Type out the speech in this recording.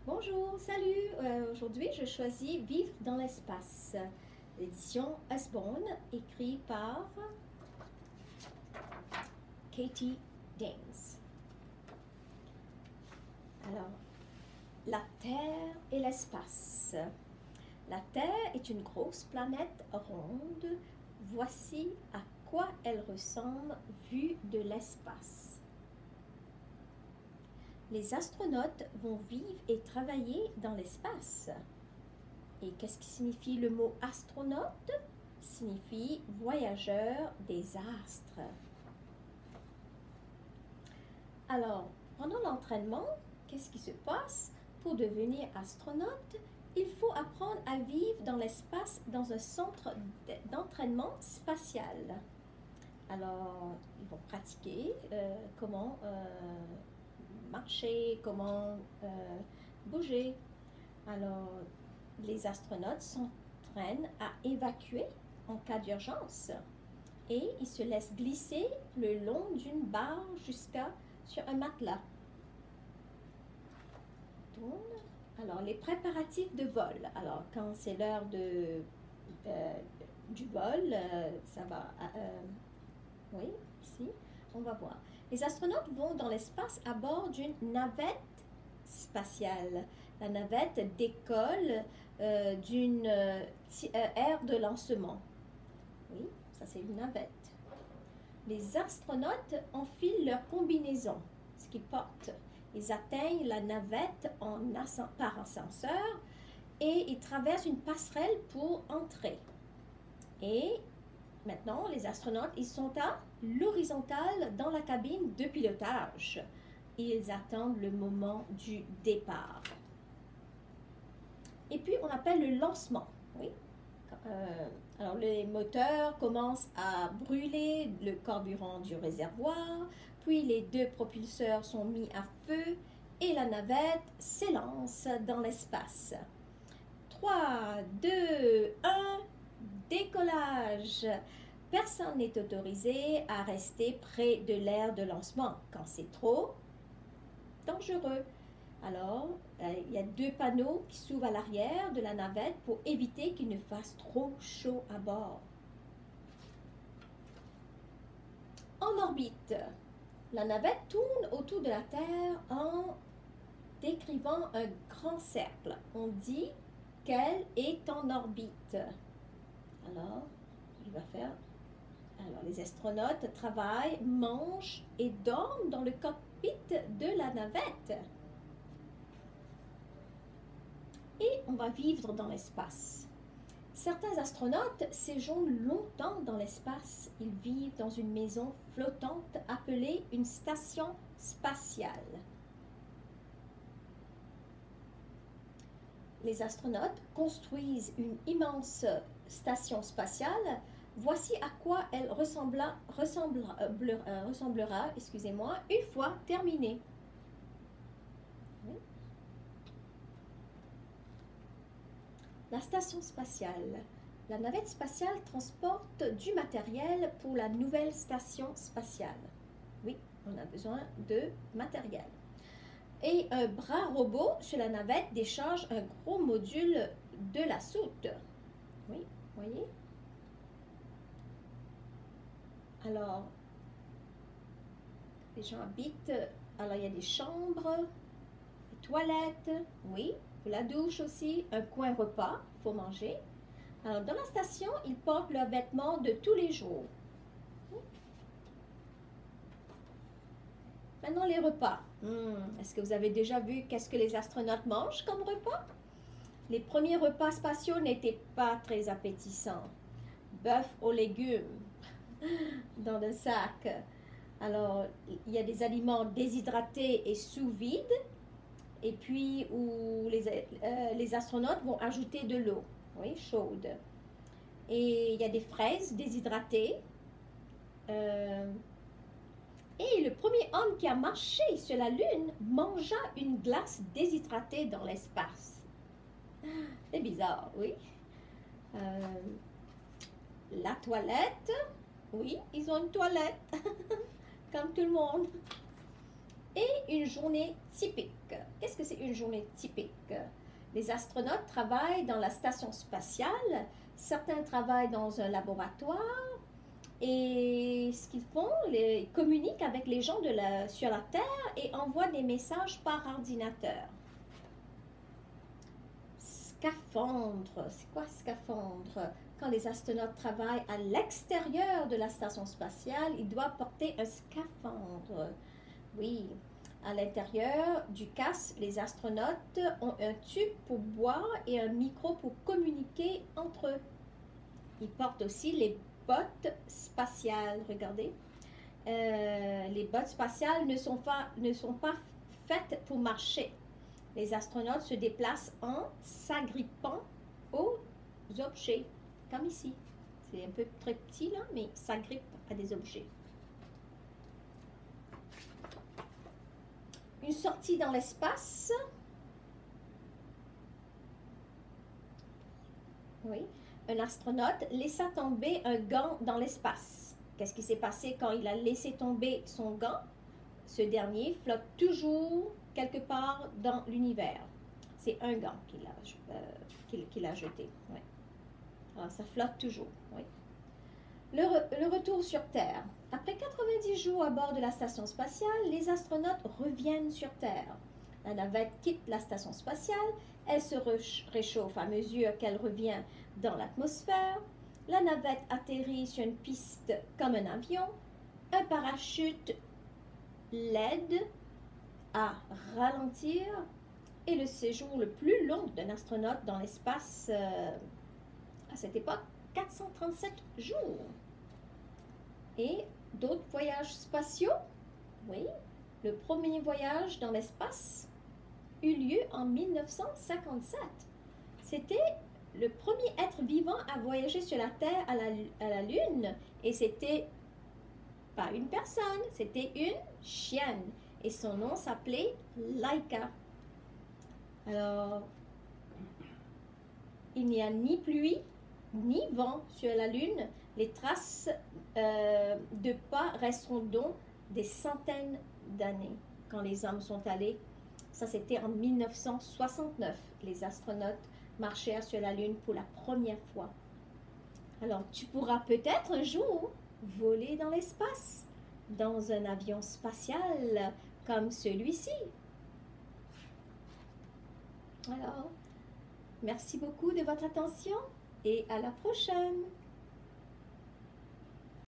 Bonjour, salut. Aujourd'hui, je choisis Vivre dans l'espace, l'édition Usborne, écrit par Katie Danes. Alors, la Terre et l'espace. La Terre est une grosse planète ronde. Voici à quoi elle ressemble vue de l'espace. Les astronautes vont vivre et travailler dans l'espace. Et qu'est-ce qui signifie le mot astronaute? Signifie voyageur des astres. Alors, pendant l'entraînement, qu'est-ce qui se passe? Pour devenir astronaute, il faut apprendre à vivre dans l'espace dans un centre d'entraînement spatial. Alors, ils vont pratiquer comment marcher, comment bouger. Alors, les astronautes s'entraînent à évacuer en cas d'urgence et ils se laissent glisser le long d'une barre sur un matelas. Alors, les préparatifs de vol. Alors, quand c'est l'heure du vol, ça va... oui, ici, on va voir. Les astronautes vont dans l'espace à bord d'une navette spatiale. La navette décolle d'une aire de lancement. Oui, ça c'est une navette. Les astronautes enfilent leur combinaison, ce qu'ils portent. Ils atteignent la navette par ascenseur et ils traversent une passerelle pour entrer. Et maintenant, les astronautes, ils sont à l'horizontale dans la cabine de pilotage. Ils attendent le moment du départ. Et puis, on appelle le lancement. Oui. Alors, les moteurs commencent à brûler le carburant du réservoir, puis les deux propulseurs sont mis à feu et la navette s'élance dans l'espace. 3, 2, 1, décollage! Personne n'est autorisé à rester près de l'aire de lancement quand c'est trop dangereux. Alors, il y a deux panneaux qui s'ouvrent à l'arrière de la navette pour éviter qu'il ne fasse trop chaud à bord. En orbite, la navette tourne autour de la Terre en décrivant un grand cercle. On dit qu'elle est en orbite. Alors, il va faire... Alors, les astronautes travaillent, mangent et dorment dans le cockpit de la navette. Et on va vivre dans l'espace. Certains astronautes séjournent longtemps dans l'espace. Ils vivent dans une maison flottante appelée une station spatiale. Les astronautes construisent une immense station spatiale. Voici à quoi elle ressemblera, excusez-moi, une fois terminée. La station spatiale. La navette spatiale transporte du matériel pour la nouvelle station spatiale. Oui, on a besoin de matériel. Et un bras robot sur la navette décharge un gros module de la soute. Oui, voyez? Alors, les gens habitent, alors il y a des chambres, des toilettes, oui, la douche aussi, un coin repas, il faut manger. Alors, dans la station, ils portent leurs vêtements de tous les jours. Maintenant, les repas. Est-ce que vous avez déjà vu qu'est-ce que les astronautes mangent comme repas? Les premiers repas spatiaux n'étaient pas très appétissants. Bœuf aux légumes dans le sac. Alors, il y a des aliments déshydratés et sous vide. Et puis, où les astronautes vont ajouter de l'eau, oui, chaude. Et il y a des fraises déshydratées. Et le premier homme qui a marché sur la Lune mangea une glace déshydratée dans l'espace. C'est bizarre, oui. La toilette, oui, ils ont une toilette, comme tout le monde. et une journée typique. Qu'est-ce que c'est une journée typique? Les astronautes travaillent dans la station spatiale, certains travaillent dans un laboratoire et ce qu'ils font, ils communiquent avec les gens sur la Terre et envoient des messages par ordinateur. Scaphandre, c'est quoi scaphandre? Quand les astronautes travaillent à l'extérieur de la station spatiale, ils doivent porter un scaphandre. Oui, à l'intérieur du casque, les astronautes ont un tube pour boire et un micro pour communiquer entre eux. Ils portent aussi les bottes spatiales, regardez. Les bottes spatiales ne sont pas faites pour marcher. Les astronautes se déplacent en s'agrippant aux objets, comme ici. C'est un peu très petit là, mais s'agrippe à des objets. Une sortie dans l'espace. Oui. Un astronaute laissa tomber un gant dans l'espace. Qu'est-ce qui s'est passé quand il a laissé tomber son gant? Ce dernier flotte toujours quelque part dans l'univers. C'est un gant qu'il a jeté. Oui. Alors, ça flotte toujours. Oui. Le retour sur Terre. Après 90 jours à bord de la station spatiale, les astronautes reviennent sur Terre. La navette quitte la station spatiale, elle se réchauffe à mesure qu'elle revient dans l'atmosphère. La navette atterrit sur une piste comme un avion. Un parachute l'aide à ralentir et le séjour le plus long d'un astronaute dans l'espace à cette époque, 437 jours. Et d'autres voyages spatiaux? Oui, le premier voyage dans l'espace eut lieu en 1957. C'était le premier être vivant à voyager sur la Terre à la Lune et c'était pas une personne, c'était une chienne et son nom s'appelait Laika. Alors, il n'y a ni pluie ni vent sur la Lune. Les traces de pas resteront donc des centaines d'années. Quand les hommes sont allés, ça c'était en 1969, les astronautes marchèrent sur la Lune pour la première fois. Alors, tu pourras peut-être un jour voler dans l'espace, dans un avion spatial comme celui-ci. Alors, merci beaucoup de votre attention et à la prochaine.